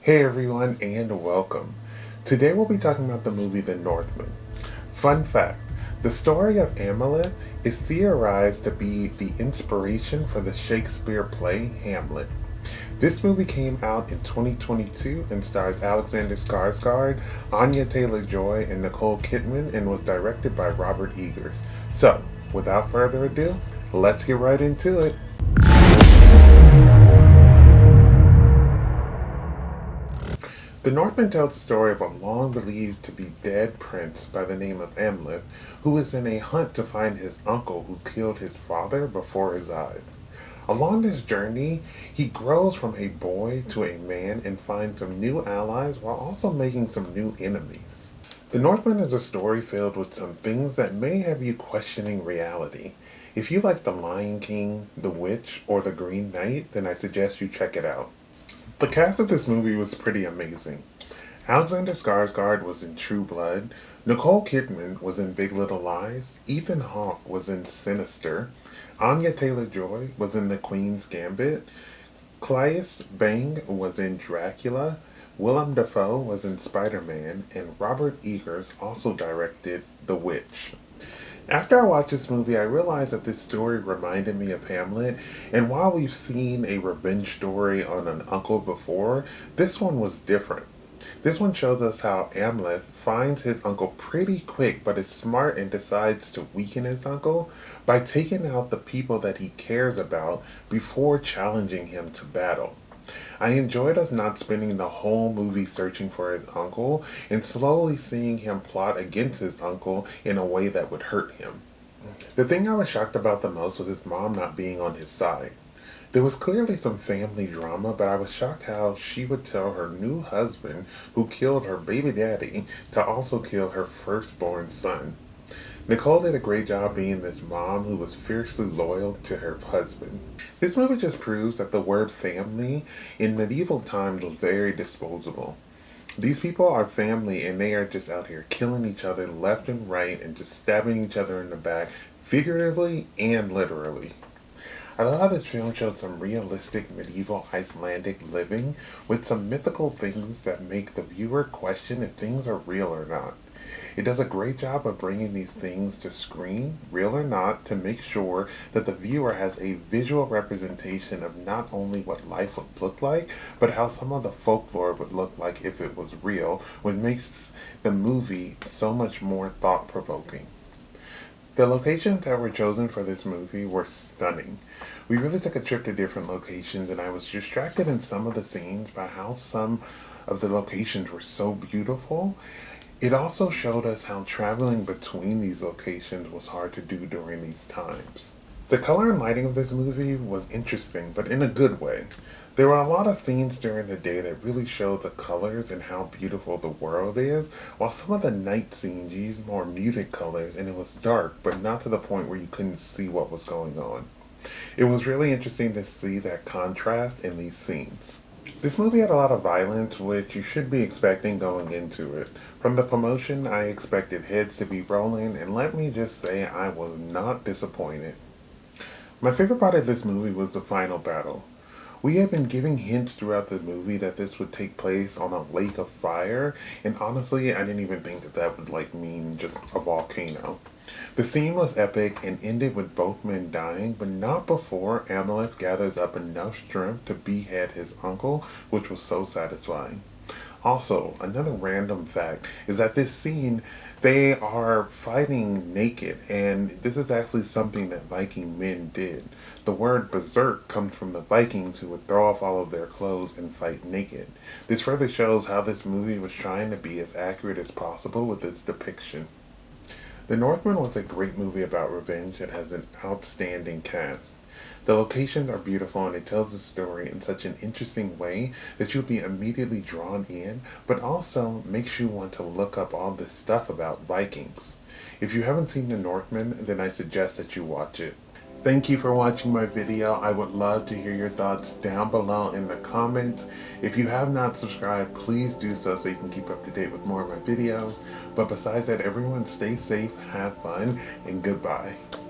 Hey everyone, and welcome. Today we'll be talking about the movie The Northman. Fun fact, the story of Amaleth is theorized to be the inspiration for the Shakespeare play Hamlet. This movie came out in 2022 and stars Alexander Skarsgard, Anya Taylor-Joy, and Nicole Kidman, and was directed by Robert Eggers. So, without further ado, let's get right into it. The Northman tells the story of a long believed to be dead prince by the name of Amleth, who is in a hunt to find his uncle who killed his father before his eyes. Along this journey, he grows from a boy to a man and finds some new allies while also making some new enemies. The Northman is a story filled with some things that may have you questioning reality. If you like The Lion King, The Witch, or The Green Knight, then I suggest you check it out. The cast of this movie was pretty amazing. Alexander Skarsgård was in True Blood, Nicole Kidman was in Big Little Lies, Ethan Hawke was in Sinister, Anya Taylor-Joy was in The Queen's Gambit, Claes Bang was in Dracula, Willem Dafoe was in Spider-Man, and Robert Eggers also directed The Witch. After I watched this movie, I realized that this story reminded me of Hamlet, and while we've seen a revenge story on an uncle before, this one was different. This one shows us how Amleth finds his uncle pretty quick, but is smart and decides to weaken his uncle by taking out the people that he cares about before challenging him to battle. I enjoyed us not spending the whole movie searching for his uncle and slowly seeing him plot against his uncle in a way that would hurt him. The thing I was shocked about the most was his mom not being on his side. There was clearly some family drama, but I was shocked how she would tell her new husband, who killed her baby daddy, to also kill her firstborn son. Nicole did a great job being this mom who was fiercely loyal to her husband. This movie just proves that the word family in medieval times was very disposable. These people are family and they are just out here killing each other left and right and just stabbing each other in the back, figuratively and literally. I love how this film showed some realistic medieval Icelandic living with some mythical things that make the viewer question if things are real or not. It does a great job of bringing these things to screen, real or not, to make sure that the viewer has a visual representation of not only what life would look like, but how some of the folklore would look like if it was real, which makes the movie so much more thought-provoking. The locations that were chosen for this movie were stunning. We really took a trip to different locations, and I was distracted in some of the scenes by how some of the locations were so beautiful. It also showed us how traveling between these locations was hard to do during these times. The color and lighting of this movie was interesting, but in a good way. There were a lot of scenes during the day that really showed the colors and how beautiful the world is, while some of the night scenes used more muted colors and it was dark, but not to the point where you couldn't see what was going on. It was really interesting to see that contrast in these scenes. This movie had a lot of violence, which you should be expecting going into it. From the promotion, I expected heads to be rolling, and let me just say I was not disappointed. My favorite part of this movie was the final battle. We had been giving hints throughout the movie that this would take place on a lake of fire, and honestly, I didn't even think that that would mean just a volcano. The scene was epic and ended with both men dying, but not before Amalek gathers up enough strength to behead his uncle, which was so satisfying. Also, another random fact is that this scene, they are fighting naked, and this is actually something that Viking men did. The word berserk comes from the Vikings who would throw off all of their clothes and fight naked. This further shows how this movie was trying to be as accurate as possible with its depiction. The Northman was a great movie about revenge that has an outstanding cast. The locations are beautiful and it tells the story in such an interesting way that you'll be immediately drawn in, but also makes you want to look up all this stuff about Vikings. If you haven't seen The Northman, then I suggest that you watch it. Thank you for watching my video. I would love to hear your thoughts down below in the comments. If you have not subscribed, please do so you can keep up to date with more of my videos. But besides that, everyone stay safe, have fun, and goodbye.